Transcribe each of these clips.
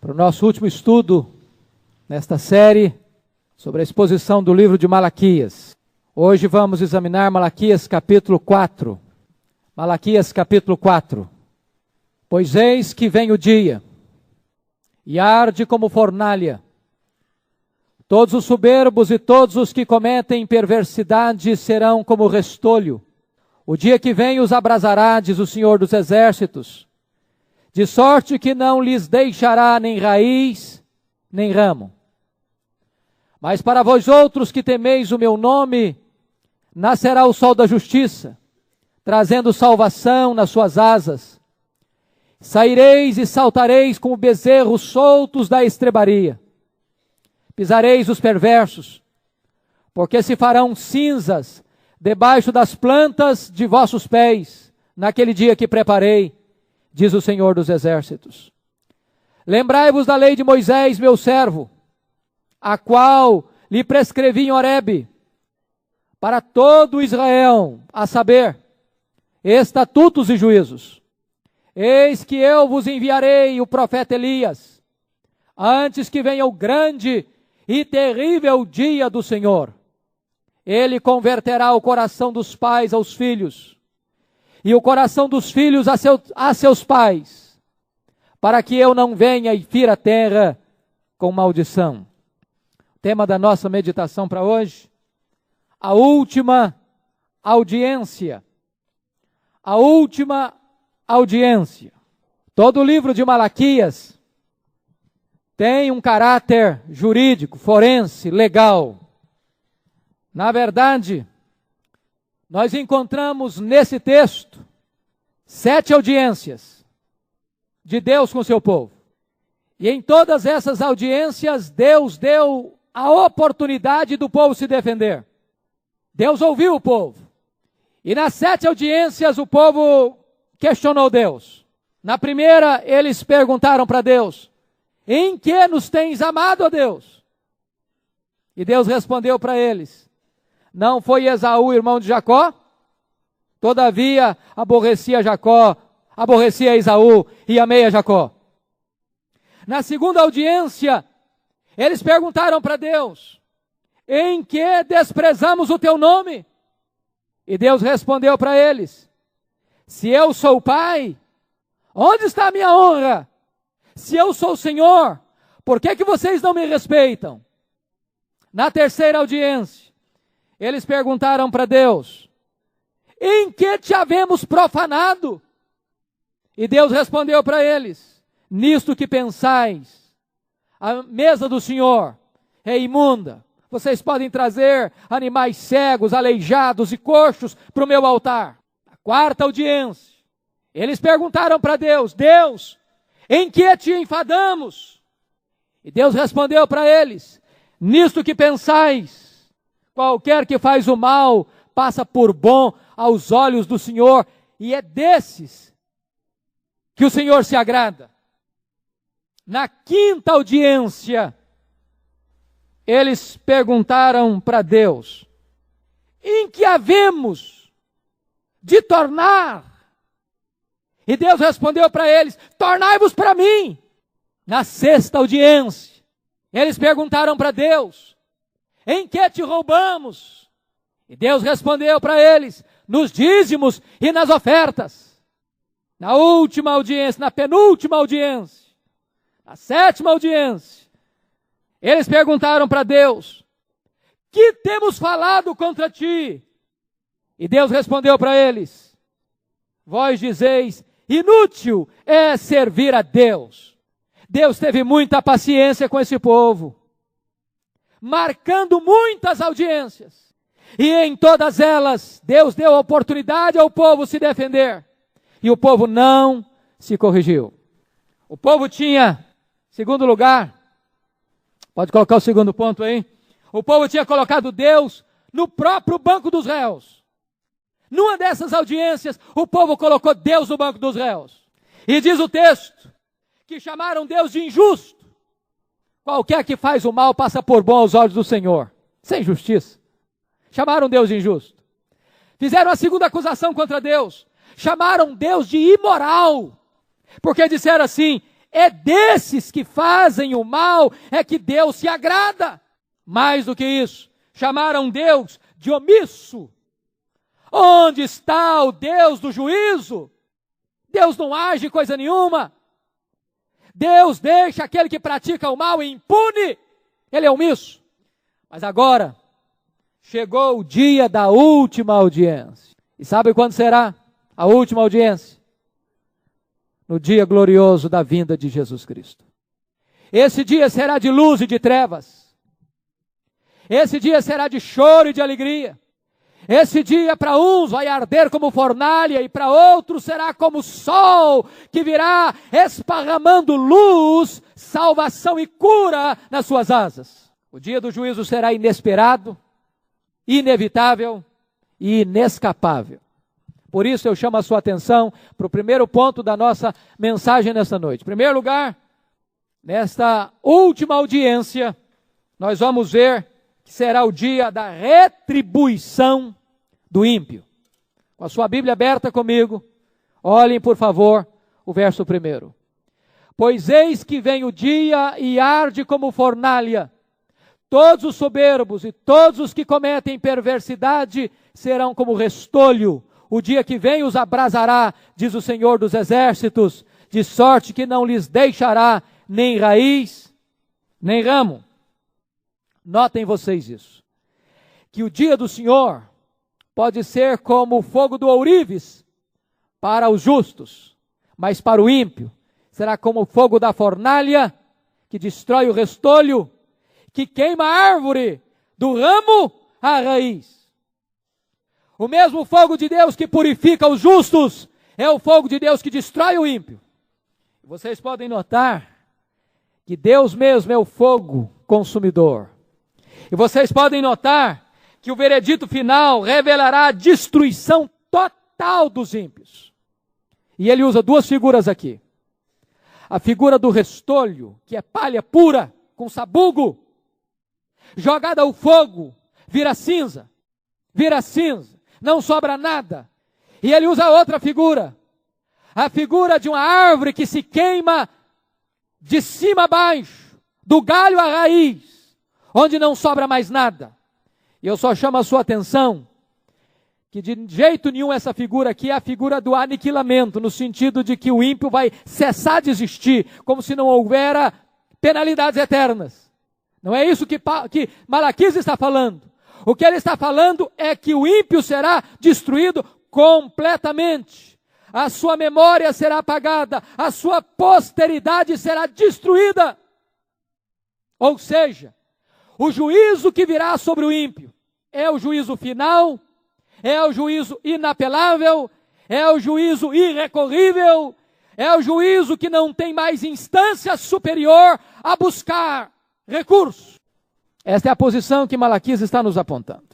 para o nosso último estudo nesta série sobre a exposição do livro de Malaquias. Hoje vamos examinar Malaquias capítulo 4. Malaquias capítulo 4. Pois eis que vem o dia, e arde como fornalha. Todos os soberbos e todos os que cometem perversidade serão como restolho. O dia que vem os abrasará, diz o Senhor dos Exércitos, de sorte que não lhes deixará nem raiz, nem ramo. Mas para vós outros que temeis o meu nome, nascerá o sol da justiça, trazendo salvação nas suas asas. Saireis e saltareis como bezerros soltos da estrebaria. Pisareis os perversos, porque se farão cinzas debaixo das plantas de vossos pés, naquele dia que preparei, diz o Senhor dos Exércitos. Lembrai-vos da lei de Moisés, meu servo, a qual lhe prescrevi em Horebe, para todo Israel, a saber, estatutos e juízos. Eis que eu vos enviarei o profeta Elias, antes que venha o grande e terrível dia do Senhor. Ele converterá o coração dos pais aos filhos, e o coração dos filhos a seus pais, para que eu não venha e fira a terra com maldição. Tema da nossa meditação para hoje: a última audiência. A última audiência. Todo o livro de Malaquias tem um caráter jurídico, forense, legal. Na verdade, nós encontramos nesse texto 7 audiências de Deus com seu povo. E em todas essas audiências, Deus deu a oportunidade do povo se defender. Deus ouviu o povo. E nas 7 audiências, o povo questionou Deus. Na primeira, eles perguntaram para Deus: em que nos tens amado, ó Deus? E Deus respondeu para eles: não foi Esaú, irmão de Jacó? Todavia, aborrecia Esaú e amei a Jacó. Na segunda audiência, eles perguntaram para Deus: em que desprezamos o teu nome? E Deus respondeu para eles: se eu sou o Pai, onde está a minha honra? Se eu sou o Senhor, por que vocês não me respeitam? Na terceira audiência, eles perguntaram para Deus: em que te havemos profanado? E Deus respondeu para eles: nisto que pensais, a mesa do Senhor é imunda. Vocês podem trazer animais cegos, aleijados e coxos para o meu altar. Na quarta audiência, eles perguntaram para Deus: Deus, em que te enfadamos? E Deus respondeu para eles: nisto que pensais, qualquer que faz o mal passa por bom aos olhos do Senhor, e é desses que o Senhor se agrada. Na quinta audiência, eles perguntaram para Deus: em que havemos de tornar? E Deus respondeu para eles: tornai-vos para mim. Na sexta audiência, eles perguntaram para Deus: em que te roubamos? E Deus respondeu para eles: nos dízimos e nas ofertas. Na última audiência, na penúltima audiência, na sétima audiência, eles perguntaram para Deus: que temos falado contra ti? E Deus respondeu para eles: vós dizeis, inútil é servir a Deus. Deus teve muita paciência com esse povo, marcando muitas audiências. E em todas elas, Deus deu a oportunidade ao povo se defender. E o povo não se corrigiu. O povo tinha, segundo lugar, pode colocar o segundo ponto aí. O povo tinha colocado Deus no próprio banco dos réus. Numa dessas audiências, o povo colocou Deus no banco dos réus. E diz o texto que chamaram Deus de injusto. Qualquer que faz o mal passa por bom aos olhos do Senhor. Sem justiça. Chamaram Deus de injusto. Fizeram a segunda acusação contra Deus. Chamaram Deus de imoral. Porque disseram assim: É desses que fazem o mal, é que Deus se agrada. Mais do que isso, chamaram Deus de omisso. Onde está o Deus do juízo? Deus não age coisa nenhuma. Deus deixa aquele que pratica o mal impune. Ele é omisso. Mas agora, chegou o dia da última audiência. E sabe quando será a última audiência? No dia glorioso da vinda de Jesus Cristo. Esse dia será de luz e de trevas. Esse dia será de choro e de alegria. Esse dia para uns vai arder como fornalha e para outros será como sol que virá esparramando luz, salvação e cura nas suas asas. O dia do juízo será inesperado, inevitável e inescapável. Por isso eu chamo a sua atenção para o primeiro ponto da nossa mensagem nesta noite. Em primeiro lugar, nesta última audiência, nós vamos ver que será o dia da retribuição do ímpio. Com a sua Bíblia aberta comigo, olhem por favor o verso 1. Pois eis que vem o dia e arde como fornalha. Todos os soberbos e todos os que cometem perversidade serão como restolho. O dia que vem os abrasará, diz o Senhor dos Exércitos, de sorte que não lhes deixará nem raiz, nem ramo. Notem vocês isso, que o dia do Senhor pode ser como o fogo do ourives para os justos, mas para o ímpio será como o fogo da fornalha que destrói o restolho, que queima a árvore do ramo à raiz. O mesmo fogo de Deus que purifica os justos é o fogo de Deus que destrói o ímpio. Vocês podem notar que Deus mesmo é o fogo consumidor. E vocês podem notar que o veredito final revelará a destruição total dos ímpios. E ele usa duas figuras aqui. A figura do restolho, que é palha pura, com sabugo, jogada ao fogo, vira cinza, não sobra nada. E ele usa outra figura, a figura de uma árvore que se queima de cima a baixo, do galho à raiz, onde não sobra mais nada. E eu só chamo a sua atenção que de jeito nenhum essa figura aqui é a figura do aniquilamento, no sentido de que o ímpio vai cessar de existir, como se não houvera penalidades eternas. Não é isso que Malaquias está falando. O que ele está falando é que o ímpio será destruído completamente. A sua memória será apagada, a sua posteridade será destruída. Ou seja, o juízo que virá sobre o ímpio é o juízo final, é o juízo inapelável, é o juízo irrecorrível, é o juízo que não tem mais instância superior a buscar recurso. Esta é a posição que Malaquias está nos apontando.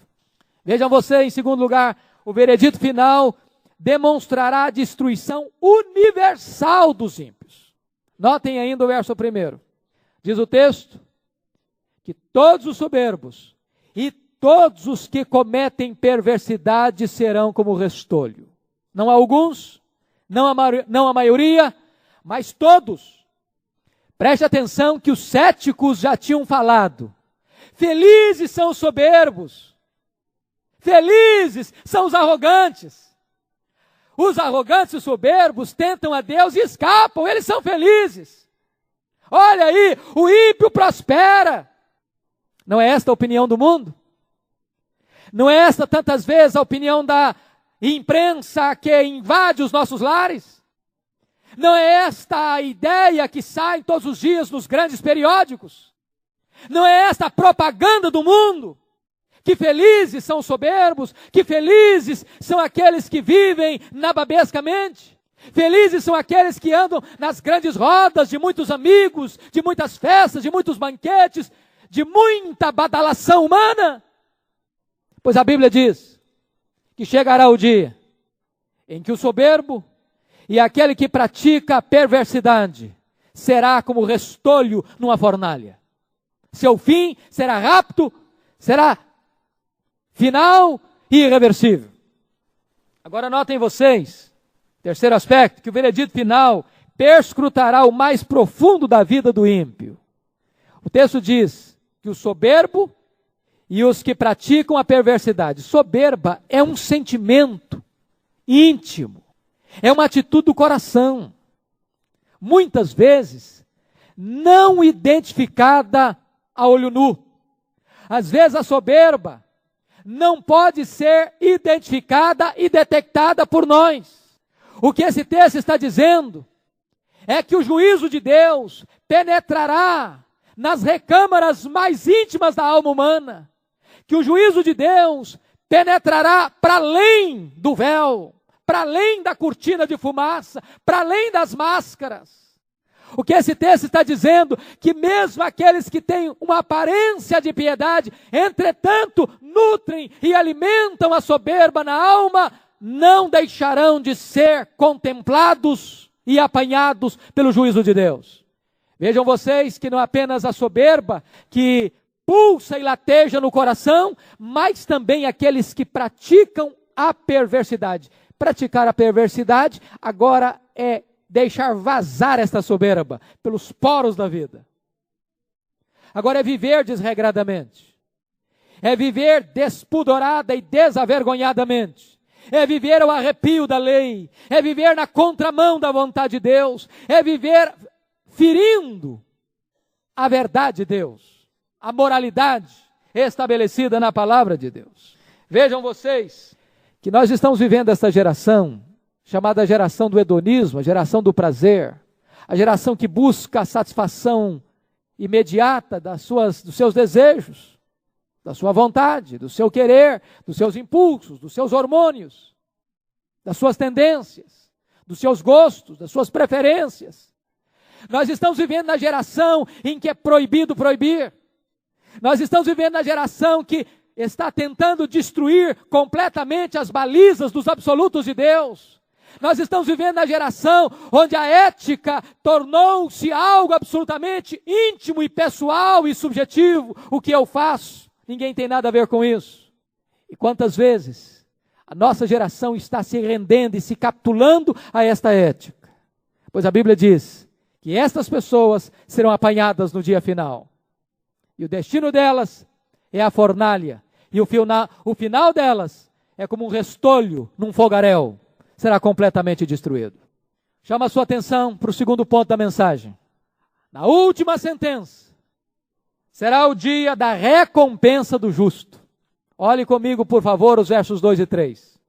Vejam você, em segundo lugar, o veredito final demonstrará a destruição universal dos ímpios. Notem ainda o verso 1. Diz o texto que todos os soberbos e todos os que cometem perversidade serão como restolho. Não alguns, não a maioria, mas todos. Preste atenção que os céticos já tinham falado. Felizes são os soberbos. Felizes são os arrogantes. Os arrogantes e soberbos tentam a Deus e escapam, eles são felizes. Olha aí, o ímpio prospera. Não é esta a opinião do mundo? Não é esta tantas vezes a opinião da imprensa que invade os nossos lares? Não é esta a ideia que sai todos os dias nos grandes periódicos? Não é esta a propaganda do mundo? Que felizes são os soberbos, que felizes são aqueles que vivem nababescamente. Felizes são aqueles que andam nas grandes rodas de muitos amigos, de muitas festas, de muitos banquetes, de muita badalação humana. Pois a Bíblia diz que chegará o dia em que o soberbo e aquele que pratica a perversidade será como restolho numa fornalha. Seu fim será rápido, será final e irreversível. Agora notem vocês, terceiro aspecto, que o veredito final perscrutará o mais profundo da vida do ímpio. O texto diz que o soberbo e os que praticam a perversidade. Soberba é um sentimento íntimo, é uma atitude do coração, muitas vezes não identificada a olho nu. Às vezes a soberba não pode ser identificada e detectada por nós. O que esse texto está dizendo é que o juízo de Deus penetrará nas recâmaras mais íntimas da alma humana, que o juízo de Deus penetrará para além do véu, para além da cortina de fumaça, para além das máscaras. O que esse texto está dizendo, que mesmo aqueles que têm uma aparência de piedade, entretanto, nutrem e alimentam a soberba na alma, não deixarão de ser contemplados e apanhados pelo juízo de Deus. Vejam vocês que não é apenas a soberba que pulsa e lateja no coração, mas também aqueles que praticam a perversidade. Praticar a perversidade agora é deixar vazar esta soberba pelos poros da vida. Agora é viver desregradamente. É viver despudorada e desavergonhadamente. É viver ao arrepio da lei. É viver na contramão da vontade de Deus. É viver ferindo a verdade de Deus. A moralidade estabelecida na palavra de Deus. Vejam vocês que nós estamos vivendo esta geração chamada geração do hedonismo, a geração do prazer, a geração que busca a satisfação imediata dos seus desejos, da sua vontade, do seu querer, dos seus impulsos, dos seus hormônios, das suas tendências, dos seus gostos, das suas preferências. Nós estamos vivendo na geração em que é proibido proibir. Nós estamos vivendo na geração que está tentando destruir completamente as balizas dos absolutos de Deus. Nós estamos vivendo na geração onde a ética tornou-se algo absolutamente íntimo e pessoal e subjetivo. O que eu faço, ninguém tem nada a ver com isso. E quantas vezes a nossa geração está se rendendo e se capitulando a esta ética? Pois a Bíblia diz que estas pessoas serão apanhadas no dia final. E o destino delas é a fornalha. E o final delas é como um restolho num fogaréu. Será completamente destruído. Chama a sua atenção para o segundo ponto da mensagem. Na última sentença, será o dia da recompensa do justo. Olhe comigo, por favor, os versos 2 e 3.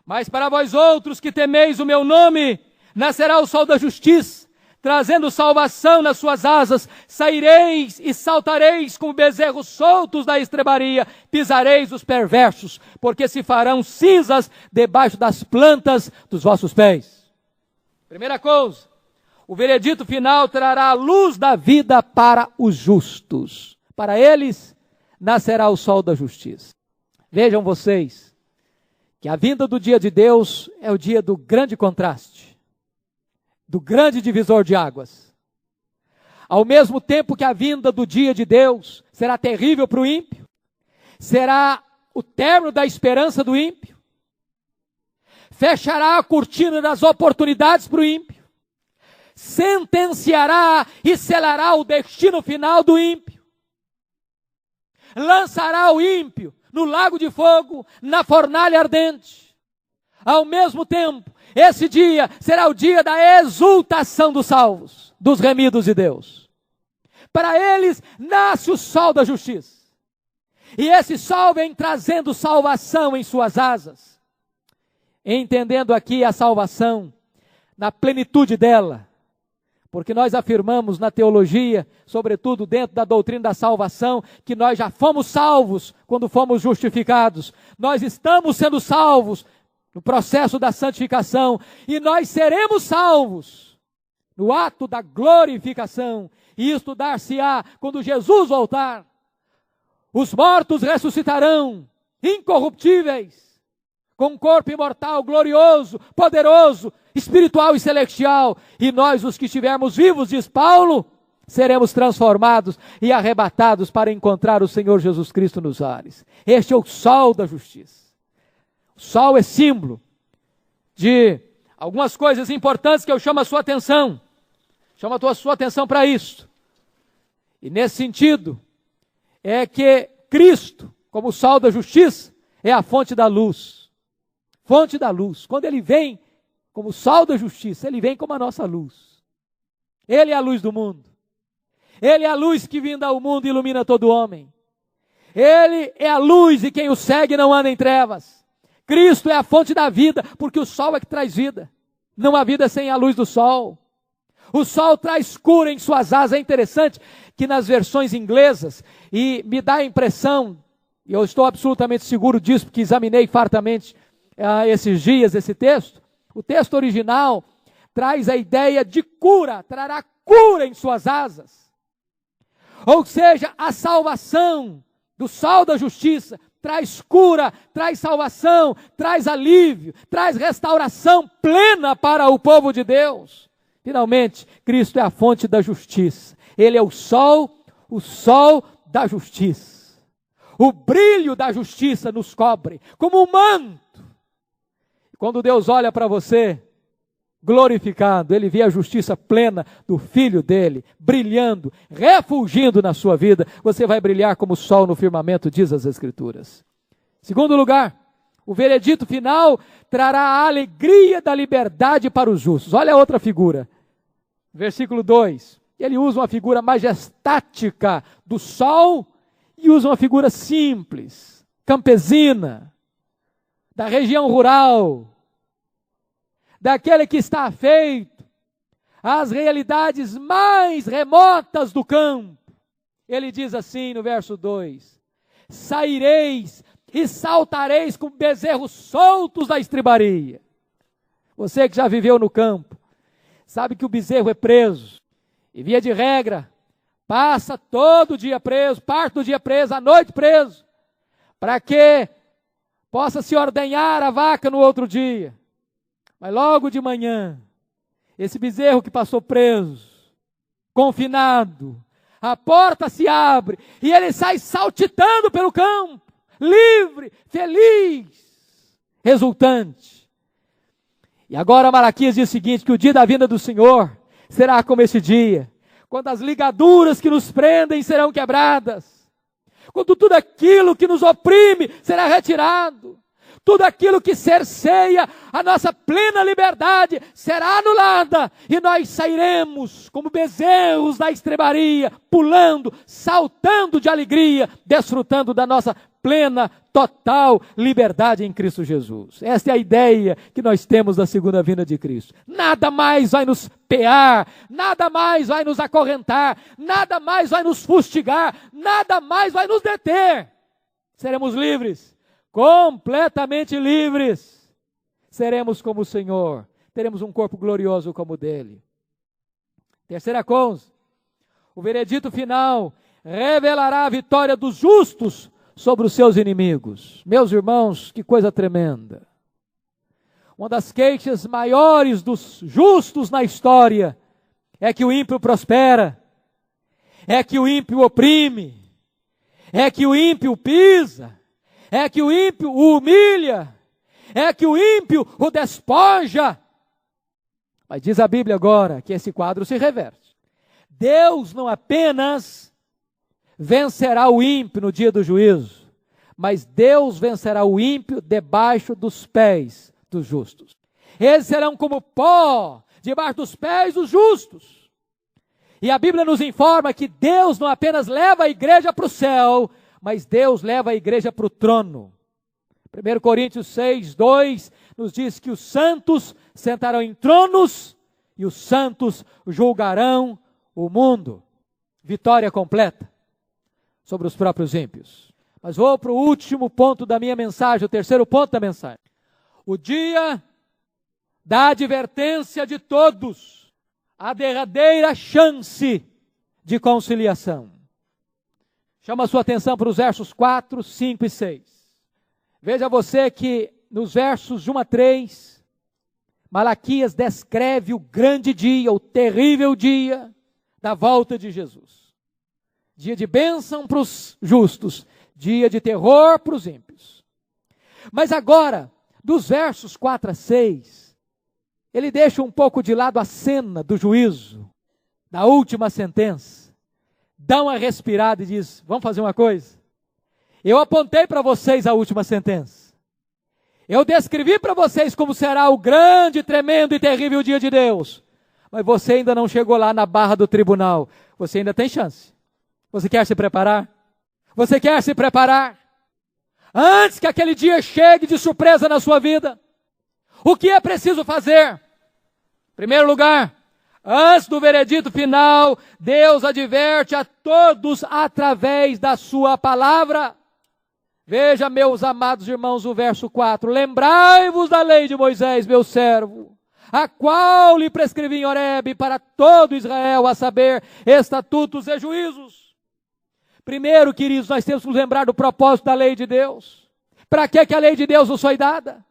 Mas para vós outros que temeis o meu nome, nascerá o sol da justiça, trazendo salvação nas suas asas, saireis e saltareis como bezerros soltos da estrebaria, pisareis os perversos, porque se farão cinzas debaixo das plantas dos vossos pés. Primeira coisa, o veredito final trará a luz da vida para os justos. Para eles nascerá o sol da justiça. Vejam vocês que a vinda do dia de Deus é o dia do grande contraste, do grande divisor de águas. Ao mesmo tempo que a vinda do dia de Deus será terrível para o ímpio, será o término da esperança do ímpio, fechará a cortina das oportunidades para o ímpio, sentenciará e selará o destino final do ímpio, lançará o ímpio no lago de fogo, na fornalha ardente. Ao mesmo tempo, esse dia será o dia da exultação dos salvos, dos remidos de Deus. Para eles nasce o sol da justiça. E esse sol vem trazendo salvação em suas asas. Entendendo aqui a salvação na plenitude dela. Porque nós afirmamos na teologia, sobretudo dentro da doutrina da salvação, que nós já fomos salvos quando fomos justificados. Nós estamos sendo salvos no processo da santificação, e nós seremos salvos no ato da glorificação, e isto dar-se-á quando Jesus voltar. Os mortos ressuscitarão, incorruptíveis, com um corpo imortal, glorioso, poderoso, espiritual e celestial, e nós, os que estivermos vivos, diz Paulo, seremos transformados e arrebatados para encontrar o Senhor Jesus Cristo nos ares. Este é o sol da justiça. O sol é símbolo de algumas coisas importantes que eu chamo a sua atenção. Chamo a sua atenção para isso. E nesse sentido, é que Cristo, como o sol da justiça, é a fonte da luz. Fonte da luz. Quando ele vem como o sol da justiça, ele vem como a nossa luz. Ele é a luz do mundo. Ele é a luz que vinda ao mundo ilumina todo homem. Ele é a luz e quem o segue não anda em trevas. Cristo é a fonte da vida, porque o sol é que traz vida. Não há vida sem a luz do sol. O sol traz cura em suas asas. É interessante que nas versões inglesas, e me dá a impressão, e eu estou absolutamente seguro disso, porque examinei fartamente esses dias esse texto, o texto original traz a ideia de cura, trará cura em suas asas. Ou seja, a salvação do sol da justiça traz cura, traz salvação, traz alívio, traz restauração plena para o povo de Deus. Finalmente, Cristo é a fonte da justiça. Ele é o sol da justiça. O brilho da justiça nos cobre como um manto. Quando Deus olha para você, glorificado, Ele vê a justiça plena do Filho dEle, brilhando, refulgindo na sua vida. Você vai brilhar como o sol no firmamento, diz as Escrituras. Segundo lugar, o veredito final trará a alegria da liberdade para os justos. Olha a outra figura. Versículo 2. Ele usa uma figura majestática do sol e usa uma figura simples, campesina, da região rural, daquele que está afeito às realidades mais remotas do campo. Ele diz assim no verso 2: saireis e saltareis com bezerros soltos da estribaria. Você que já viveu no campo, sabe que o bezerro é preso, e via de regra, passa todo dia preso, parte do dia preso, à noite preso, para que possa se ordenhar a vaca no outro dia. Mas logo de manhã, esse bezerro que passou preso, confinado, a porta se abre e ele sai saltitando pelo campo, livre, feliz, resultante. E agora Malaquias diz o seguinte, que o dia da vinda do Senhor será como esse dia, quando as ligaduras que nos prendem serão quebradas, quando tudo aquilo que nos oprime será retirado, tudo aquilo que cerceia a nossa plena liberdade será anulada e nós sairemos como bezerros da estrebaria, pulando, saltando de alegria, desfrutando da nossa plena, total liberdade em Cristo Jesus. Esta é a ideia que nós temos da segunda vinda de Cristo. Nada mais vai nos pear, nada mais vai nos acorrentar, nada mais vai nos fustigar, nada mais vai nos deter. Seremos livres, completamente livres. Seremos como o Senhor, teremos um corpo glorioso como o dele. Terceira coisa, o veredito final revelará a vitória dos justos sobre os seus inimigos. Meus irmãos, que coisa tremenda. Uma das queixas maiores dos justos na história é que o ímpio prospera, é que o ímpio oprime, é que o ímpio pisa, é que o ímpio o humilha, é que o ímpio o despoja. Mas diz a Bíblia agora que esse quadro se reverte. Deus não apenas vencerá o ímpio no dia do juízo, mas Deus vencerá o ímpio debaixo dos pés dos justos. Eles serão como pó debaixo dos pés dos justos. E a Bíblia nos informa que Deus não apenas leva a igreja para o céu, mas Deus leva a igreja para o trono. 1 Coríntios 6, 2 nos diz que os santos sentarão em tronos e os santos julgarão o mundo. Vitória completa sobre os próprios ímpios. Mas vou para o último ponto da minha mensagem, o terceiro ponto da mensagem. O dia da advertência de todos, a derradeira chance de conciliação. Chama a sua atenção para os versos 4, 5 e 6. Veja você que nos versos de 1 a 3, Malaquias descreve o grande dia, o terrível dia da volta de Jesus. Dia de bênção para os justos, dia de terror para os ímpios. Mas agora, dos versos 4 a 6, ele deixa um pouco de lado a cena do juízo, da última sentença, dá uma respirada e diz: vamos fazer uma coisa? Eu apontei para vocês a última sentença. Eu descrevi para vocês como será o grande, tremendo e terrível dia de Deus. Mas você ainda não chegou lá na barra do tribunal. Você ainda tem chance. Você quer se preparar? Você quer se preparar? Antes que aquele dia chegue de surpresa na sua vida, o que é preciso fazer? Em primeiro lugar, antes do veredito final, Deus adverte a todos através da sua palavra. Veja, meus amados irmãos, o verso 4. Lembrai-vos da lei de Moisés, meu servo, a qual lhe prescrevi em Horebe para todo Israel, a saber, estatutos e juízos. Primeiro, queridos, nós temos que nos lembrar do propósito da lei de Deus. Para que a lei de Deus nos foi dada?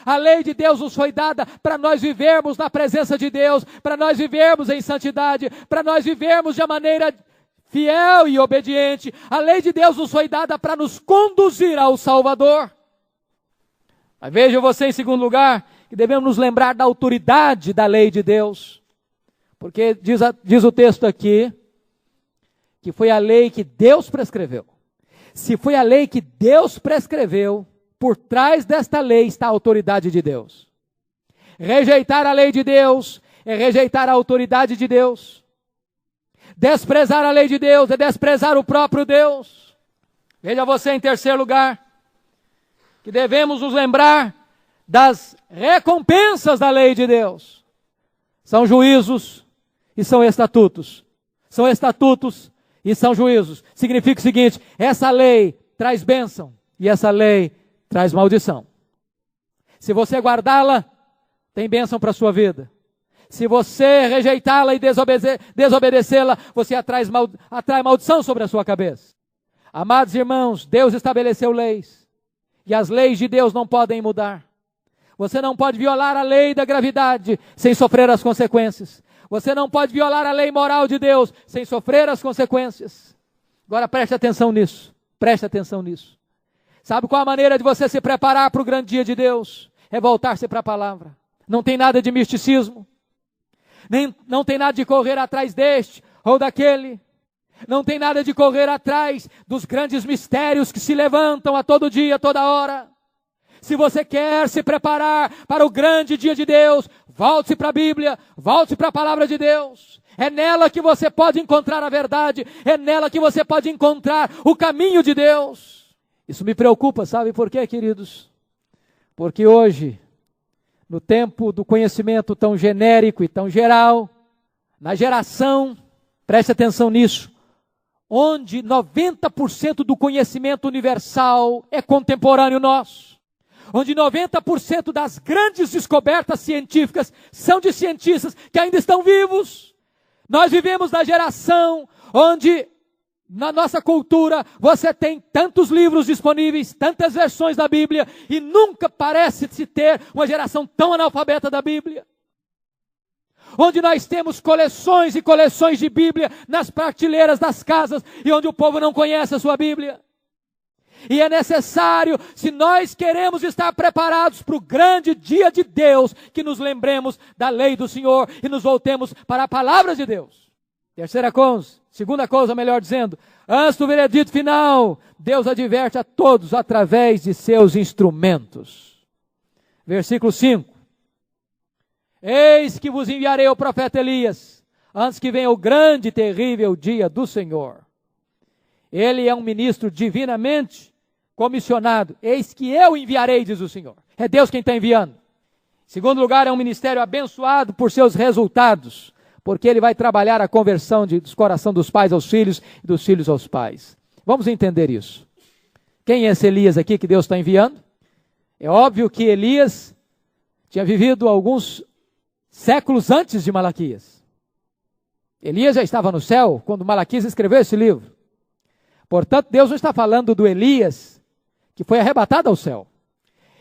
A lei de Deus nos foi dada para nós vivermos na presença de Deus, para nós vivermos em santidade, para nós vivermos de uma maneira fiel e obediente. A lei de Deus nos foi dada para nos conduzir ao Salvador. Mas veja você, em segundo lugar, que devemos nos lembrar da autoridade da lei de Deus. Porque diz o texto aqui, que foi a lei que Deus prescreveu. Se foi a lei que Deus prescreveu, por trás desta lei está a autoridade de Deus. Rejeitar a lei de Deus é rejeitar a autoridade de Deus. Desprezar a lei de Deus é desprezar o próprio Deus. Veja você, em terceiro lugar, que devemos nos lembrar das recompensas da lei de Deus. São juízos e são estatutos. São estatutos e são juízos. Significa o seguinte: essa lei traz bênção e essa lei traz maldição. Se você guardá-la, tem bênção para a sua vida. Se você rejeitá-la e desobedecê-la, você atrai maldição sobre a sua cabeça. Amados irmãos, Deus estabeleceu leis. E as leis de Deus não podem mudar. Você não pode violar a lei da gravidade sem sofrer as consequências. Você não pode violar a lei moral de Deus sem sofrer as consequências. Agora preste atenção nisso. Preste atenção nisso. Sabe qual a maneira de você se preparar para o grande dia de Deus? É voltar-se para a palavra. Não tem nada de misticismo. Não tem nada de correr atrás deste ou daquele. Não tem nada de correr atrás dos grandes mistérios que se levantam a todo dia, a toda hora. Se você quer se preparar para o grande dia de Deus, volte-se para a Bíblia, volte-se para a palavra de Deus. É nela que você pode encontrar a verdade, é nela que você pode encontrar o caminho de Deus. Isso me preocupa, sabe por quê, queridos? Porque hoje, no tempo do conhecimento tão genérico e tão geral, na geração, preste atenção nisso, onde 90% do conhecimento universal é contemporâneo nosso, onde 90% das grandes descobertas científicas são de cientistas que ainda estão vivos. Nós vivemos na geração onde, na nossa cultura, você tem tantos livros disponíveis, tantas versões da Bíblia, e nunca parece-se ter uma geração tão analfabeta da Bíblia. Onde nós temos coleções e coleções de Bíblia nas prateleiras das casas, e onde o povo não conhece a sua Bíblia. E é necessário, se nós queremos estar preparados para o grande dia de Deus, que nos lembremos da lei do Senhor e nos voltemos para a palavra de Deus. Segunda coisa, melhor dizendo, antes do veredito final, Deus adverte a todos através de seus instrumentos. Versículo 5. Eis que vos enviarei o profeta Elias, antes que venha o grande e terrível dia do Senhor. Ele é um ministro divinamente comissionado. Eis que eu enviarei, diz o Senhor. É Deus quem está enviando. Em segundo lugar, é um ministério abençoado por seus resultados, porque ele vai trabalhar a conversão dos corações dos pais aos filhos e dos filhos aos pais. Vamos entender isso. Quem é esse Elias aqui que Deus está enviando? É óbvio que Elias tinha vivido alguns séculos antes de Malaquias. Elias já estava no céu quando Malaquias escreveu esse livro. Portanto, Deus não está falando do Elias que foi arrebatado ao céu.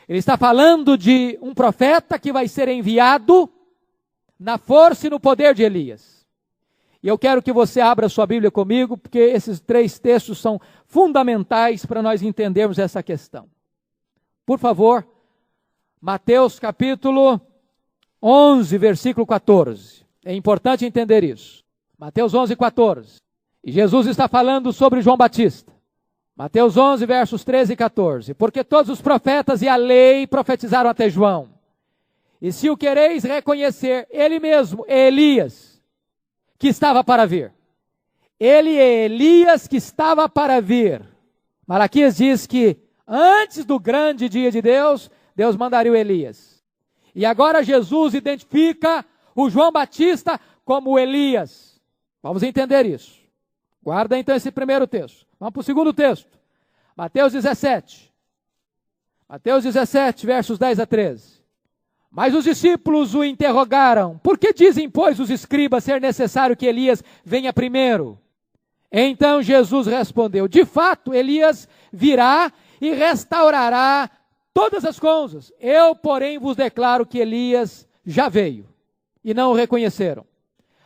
Ele está falando de um profeta que vai ser enviado na força e no poder de Elias. E eu quero que você abra sua Bíblia comigo, porque esses 3 textos são fundamentais para nós entendermos essa questão. Por favor, Mateus capítulo 11, versículo 14. É importante entender isso. Mateus 11, 14. E Jesus está falando sobre João Batista. Mateus 11, versos 13 e 14. Porque todos os profetas e a lei profetizaram até João. E se o quereis reconhecer, ele mesmo é Elias, que estava para vir. Ele é Elias que estava para vir. Malaquias diz que antes do grande dia de Deus, Deus mandaria o Elias. E agora Jesus identifica o João Batista como Elias. Vamos entender isso. Guarda então esse primeiro texto. Vamos para o segundo texto. Mateus 17. Mateus 17, versos 10 a 13. Mas os discípulos o interrogaram: por que dizem, pois, os escribas ser necessário que Elias venha primeiro? Então Jesus respondeu: de fato, Elias virá e restaurará todas as coisas. Eu, porém, vos declaro que Elias já veio, e não o reconheceram.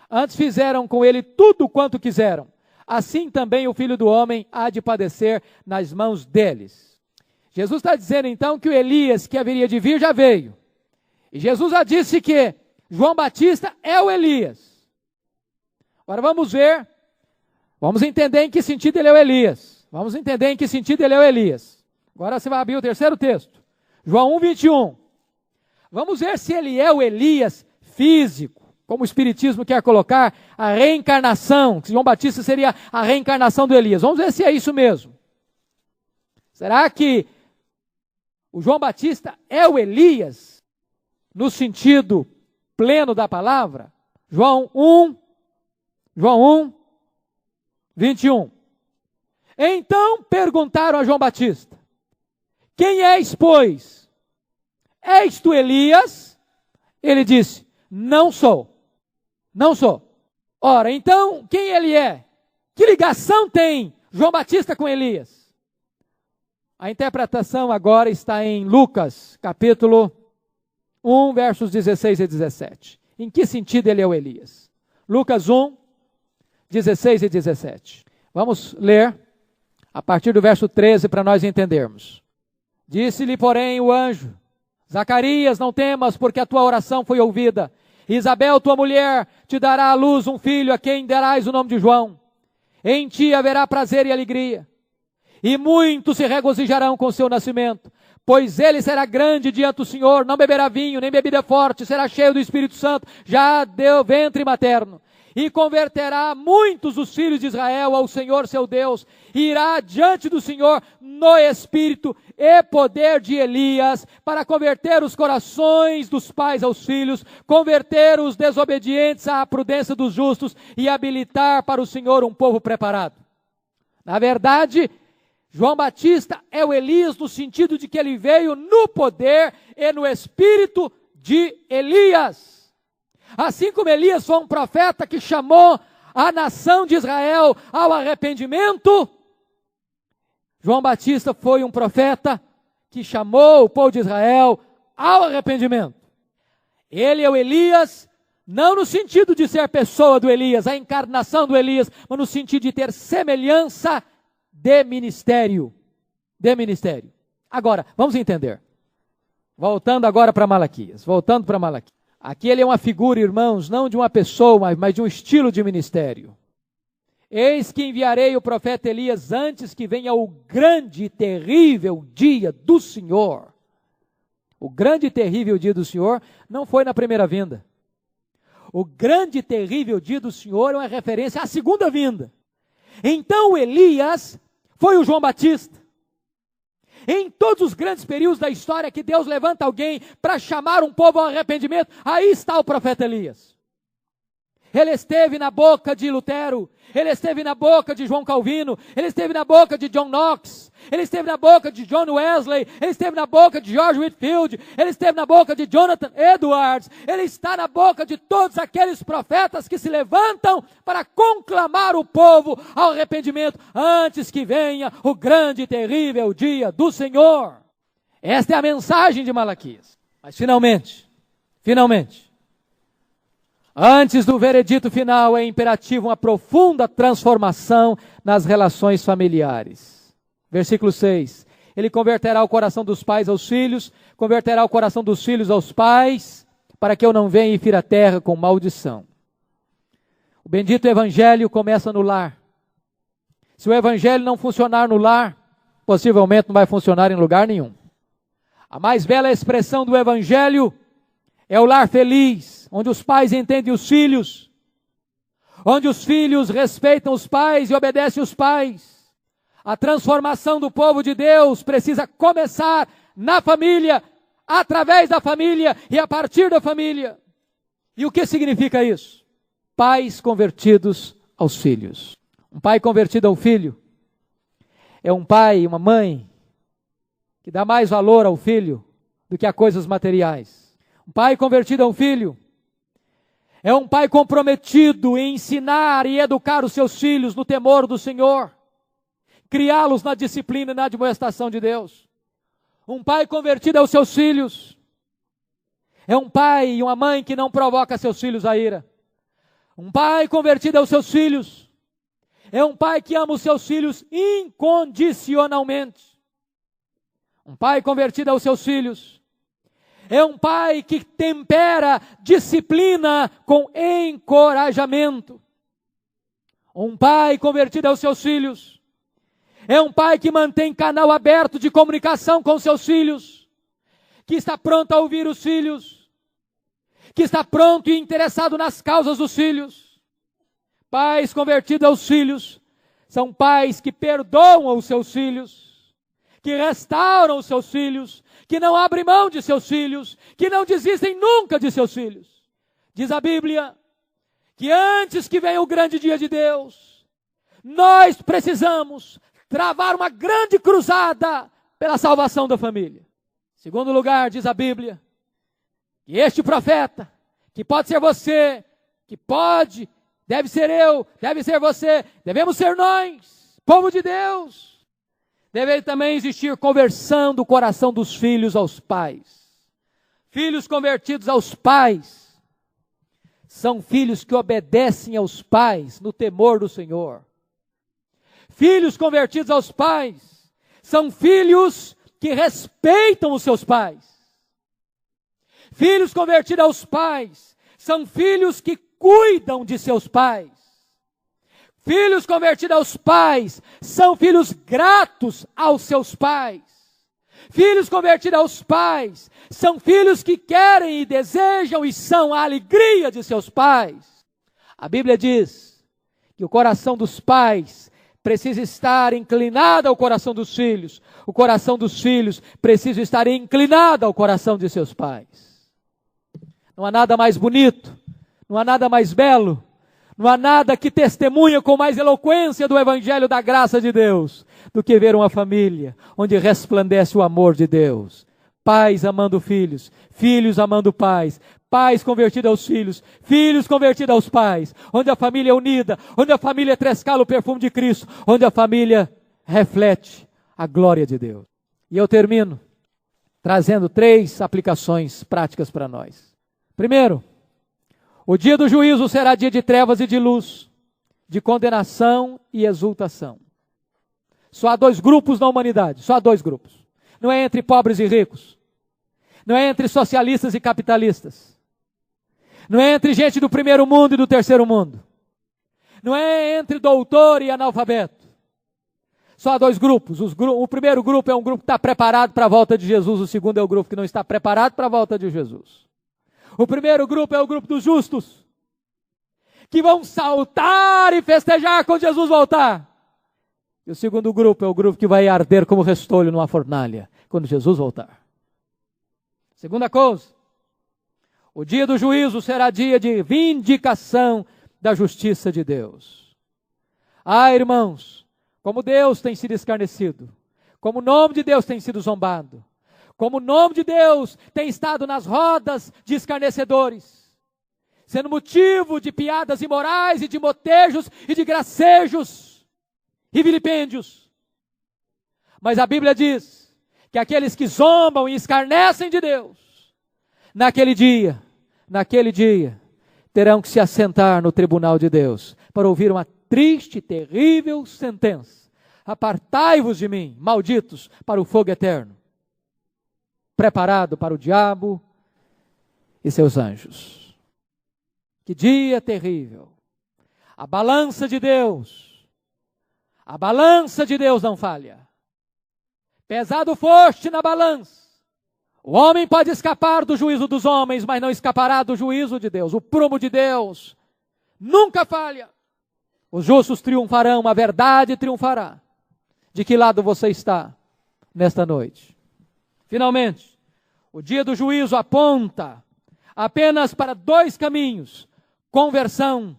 Antes fizeram com ele tudo quanto quiseram. Assim também o Filho do Homem há de padecer nas mãos deles. Jesus está dizendo então que o Elias que haveria de vir já veio. E Jesus já disse que João Batista é o Elias. Agora vamos ver, vamos entender em que sentido ele é o Elias. Vamos entender em que sentido ele é o Elias. Agora você vai abrir o terceiro texto. João 1, 21. Vamos ver se ele é o Elias físico, como o Espiritismo quer colocar, a reencarnação, que João Batista seria a reencarnação do Elias. Vamos ver se é isso mesmo. Será que o João Batista é o Elias, no sentido pleno da palavra? João 1, 21. Então perguntaram a João Batista: quem és, pois? És tu Elias? Ele disse: não sou. Não sou. Ora, então, quem ele é? Que ligação tem João Batista com Elias? A interpretação agora está em Lucas, capítulo 1, versos 16 e 17. Em que sentido ele é o Elias? Lucas 1, 16 e 17. Vamos ler a partir do verso 13 para nós entendermos. Disse-lhe, porém, o anjo: Zacarias, não temas, porque a tua oração foi ouvida. Isabel, tua mulher, te dará à luz um filho, a quem darás o nome de João. Em ti haverá prazer e alegria, e muitos se regozijarão com seu nascimento, pois ele será grande diante do Senhor, não beberá vinho, nem bebida forte, será cheio do Espírito Santo, já deu ventre materno. E converterá muitos dos filhos de Israel ao Senhor seu Deus, e irá diante do Senhor no espírito e poder de Elias, para converter os corações dos pais aos filhos, converter os desobedientes à prudência dos justos, e habilitar para o Senhor um povo preparado. Na verdade, João Batista é o Elias no sentido de que ele veio no poder e no espírito de Elias. Assim como Elias foi um profeta que chamou a nação de Israel ao arrependimento, João Batista foi um profeta que chamou o povo de Israel ao arrependimento. Ele é o Elias, não no sentido de ser pessoa do Elias, a encarnação do Elias, mas no sentido de ter semelhança de ministério. De ministério. Agora, vamos entender. Voltando agora para Malaquias. Aqui ele é uma figura, irmãos, não de uma pessoa, mas de um estilo de ministério. Eis que enviarei o profeta Elias antes que venha o grande e terrível dia do Senhor. O grande e terrível dia do Senhor não foi na primeira vinda. O grande e terrível dia do Senhor é uma referência à segunda vinda. Então Elias foi o João Batista. Em todos os grandes períodos da história que Deus levanta alguém para chamar um povo ao arrependimento, aí está o profeta Elias. Ele esteve na boca de Lutero, ele esteve na boca de João Calvino, ele esteve na boca de John Knox, ele esteve na boca de John Wesley, ele esteve na boca de George Whitefield, ele esteve na boca de Jonathan Edwards, ele está na boca de todos aqueles profetas que se levantam para conclamar o povo ao arrependimento antes que venha o grande e terrível dia do Senhor. Esta é a mensagem de Malaquias. Mas finalmente, antes do veredito final, é imperativo uma profunda transformação nas relações familiares. Versículo 6. Ele converterá o coração dos pais aos filhos, converterá o coração dos filhos aos pais, para que eu não venha e fira a terra com maldição. O bendito evangelho começa no lar. Se o evangelho não funcionar no lar, possivelmente não vai funcionar em lugar nenhum. A mais bela expressão do evangelho é o lar feliz, onde os pais entendem os filhos, onde os filhos respeitam os pais e obedecem os pais. A transformação do povo de Deus precisa começar na família, através da família e a partir da família. E o que significa isso? Pais convertidos aos filhos. Um pai convertido ao filho é um pai e uma mãe que dá mais valor ao filho do que a coisas materiais. Um pai convertido a um filho é um pai comprometido em ensinar e educar os seus filhos no temor do Senhor, criá-los na disciplina e na admoestação de Deus. Um pai convertido aos seus filhos é um pai e uma mãe que não provoca seus filhos à ira. Um pai convertido aos seus filhos é um pai que ama os seus filhos incondicionalmente. Um pai convertido aos seus filhos é um pai que tempera disciplina com encorajamento. Um pai convertido aos seus filhos é um pai que mantém canal aberto de comunicação com seus filhos, que está pronto a ouvir os filhos, que está pronto e interessado nas causas dos filhos. Pais convertidos aos filhos são pais que perdoam os seus filhos, que restauram os seus filhos, que não abrem mão de seus filhos, que não desistem nunca de seus filhos. Diz a Bíblia que antes que venha o grande dia de Deus, nós precisamos travar uma grande cruzada pela salvação da família. Segundo lugar, diz a Bíblia, que este profeta, que pode ser você, deve ser eu, deve ser você, devemos ser nós, povo de Deus. Deve também existir conversão do coração dos filhos aos pais. Filhos convertidos aos pais são filhos que obedecem aos pais no temor do Senhor. Filhos convertidos aos pais são filhos que respeitam os seus pais. Filhos convertidos aos pais são filhos que cuidam de seus pais. Filhos convertidos aos pais são filhos gratos aos seus pais. Filhos convertidos aos pais são filhos que querem e desejam e são a alegria de seus pais. A Bíblia diz que o coração dos pais precisa estar inclinado ao coração dos filhos. O coração dos filhos precisa estar inclinado ao coração de seus pais. Não há nada mais bonito, não há nada mais belo, não há nada que testemunha com mais eloquência do Evangelho da graça de Deus do que ver uma família onde resplandece o amor de Deus. Pais amando filhos, filhos amando pais, pais convertidos aos filhos, filhos convertidos aos pais, onde a família é unida, onde a família trescala o perfume de Cristo, onde a família reflete a glória de Deus. E eu termino trazendo 3 aplicações práticas para nós. Primeiro, o dia do juízo será dia de trevas e de luz, de condenação e exultação. Só há 2 grupos na humanidade, só há 2 grupos. Não é entre pobres e ricos, não é entre socialistas e capitalistas, não é entre gente do primeiro mundo e do terceiro mundo, não é entre doutor e analfabeto. Só há 2 grupos. O primeiro grupo é um grupo que está preparado para a volta de Jesus, o segundo é o grupo que não está preparado para a volta de Jesus. O primeiro grupo é o grupo dos justos, que vão saltar e festejar quando Jesus voltar. E o segundo grupo é o grupo que vai arder como restolho numa fornalha, quando Jesus voltar. Segunda coisa, o dia do juízo será dia de vindicação da justiça de Deus. Ah, irmãos, como Deus tem sido escarnecido, como o nome de Deus tem sido zombado, como o nome de Deus tem estado nas rodas de escarnecedores, sendo motivo de piadas imorais e de motejos e de gracejos e vilipêndios. Mas a Bíblia diz que aqueles que zombam e escarnecem de Deus, naquele dia, terão que se assentar no tribunal de Deus para ouvir uma triste e terrível sentença. Apartai-vos de mim, malditos, para o fogo eterno, preparado para o diabo e seus anjos. Que dia terrível! A balança de Deus não falha. Pesado foste na balança. O homem pode escapar do juízo dos homens, mas não escapará do juízo de Deus. O prumo de Deus nunca falha. Os justos triunfarão, a verdade triunfará. De que lado você está nesta noite? Finalmente, o dia do juízo aponta apenas para 2 caminhos: conversão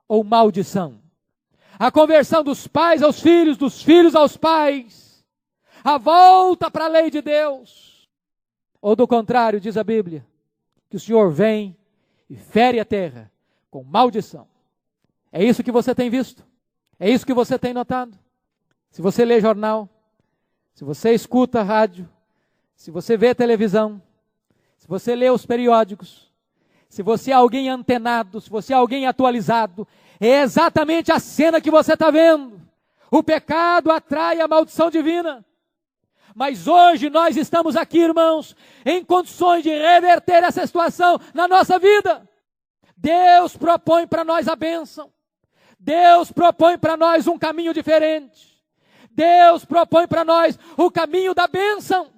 ou maldição. A conversão dos pais aos filhos, dos filhos aos pais. A volta para a lei de Deus. Ou do contrário, diz a Bíblia, que o Senhor vem e fere a terra com maldição. É isso que você tem visto? É isso que você tem notado? Se você lê jornal, se você escuta rádio, se você vê televisão, se você lê os periódicos, se você é alguém antenado, se você é alguém atualizado, é exatamente a cena que você está vendo. O pecado atrai a maldição divina. Mas hoje nós estamos aqui, irmãos, em condições de reverter essa situação na nossa vida. Deus propõe para nós a bênção. Deus propõe para nós um caminho diferente. Deus propõe para nós o caminho da bênção.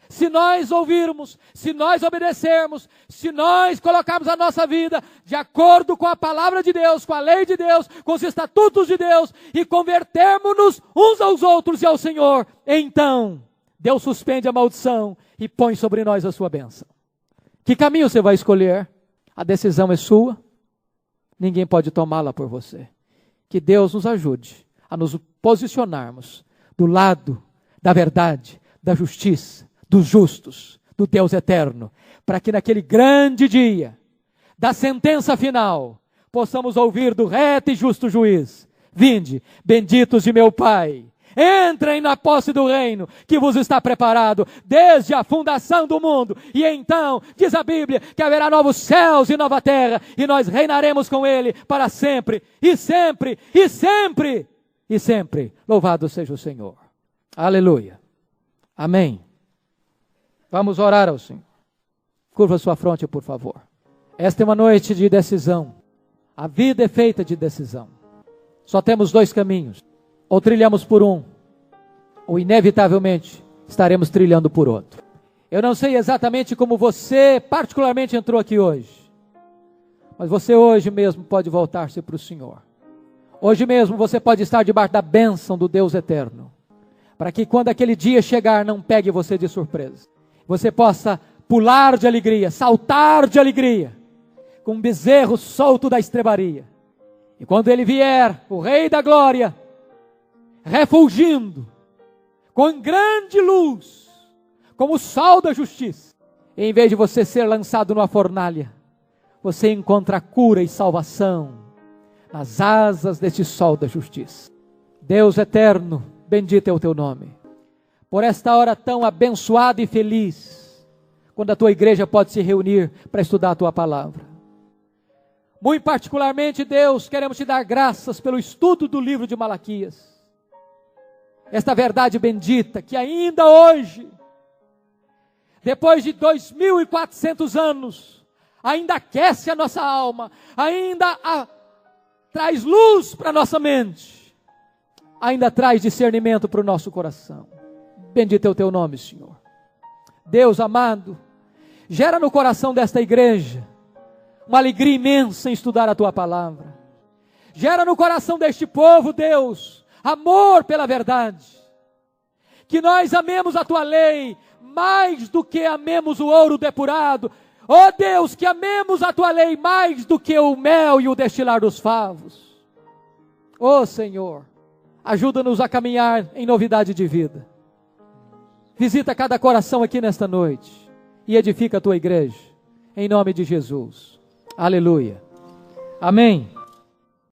Se nós ouvirmos, se nós obedecermos, se nós colocarmos a nossa vida de acordo com a palavra de Deus, com a lei de Deus, com os estatutos de Deus, e convertermos-nos uns aos outros e ao Senhor, então Deus suspende a maldição e põe sobre nós a sua bênção. Que caminho você vai escolher? A decisão é sua, ninguém pode tomá-la por você. Que Deus nos ajude a nos posicionarmos do lado da verdade, da justiça, dos justos, do Deus eterno, para que naquele grande dia da sentença final, possamos ouvir do reto e justo juiz: vinde, benditos de meu Pai, entrem na posse do reino que vos está preparado desde a fundação do mundo. E então, diz a Bíblia, que haverá novos céus e nova terra, e nós reinaremos com Ele para sempre, e sempre, e sempre, e sempre. Louvado seja o Senhor. Aleluia. Amém. Vamos orar ao Senhor. Curva sua fronte, por favor. Esta é uma noite de decisão. A vida é feita de decisão. Só temos 2 caminhos. Ou trilhamos por um, ou inevitavelmente estaremos trilhando por outro. Eu não sei exatamente como você particularmente entrou aqui hoje, mas você hoje mesmo pode voltar-se para o Senhor. Hoje mesmo você pode estar debaixo da bênção do Deus eterno, para que quando aquele dia chegar não pegue você de surpresa. Você possa pular de alegria, saltar de alegria, como um bezerro solto da estrebaria. E quando ele vier, o Rei da Glória, refulgindo, com grande luz, como o sol da justiça, e em vez de você ser lançado numa fornalha, você encontra cura e salvação nas asas deste sol da justiça. Deus eterno, bendito é o teu nome. Por esta hora tão abençoada e feliz, quando a tua igreja pode se reunir para estudar a tua palavra. Muito particularmente, Deus, queremos te dar graças pelo estudo do livro de Malaquias. Esta verdade bendita que ainda hoje, depois de 2.400 anos, ainda aquece a nossa alma, ainda traz luz para a nossa mente, ainda traz discernimento para o nosso coração. Bendito é o teu nome, Senhor. Deus amado, gera no coração desta igreja uma alegria imensa em estudar a tua palavra. Gera no coração deste povo, Deus, amor pela verdade. Que nós amemos a tua lei mais do que amemos o ouro depurado. Ó Deus, que amemos a tua lei mais do que o mel e o destilar dos favos. Ó Senhor, ajuda-nos a caminhar em novidade de vida. Visita cada coração aqui nesta noite e edifica a tua igreja, em nome de Jesus. Aleluia. Amém.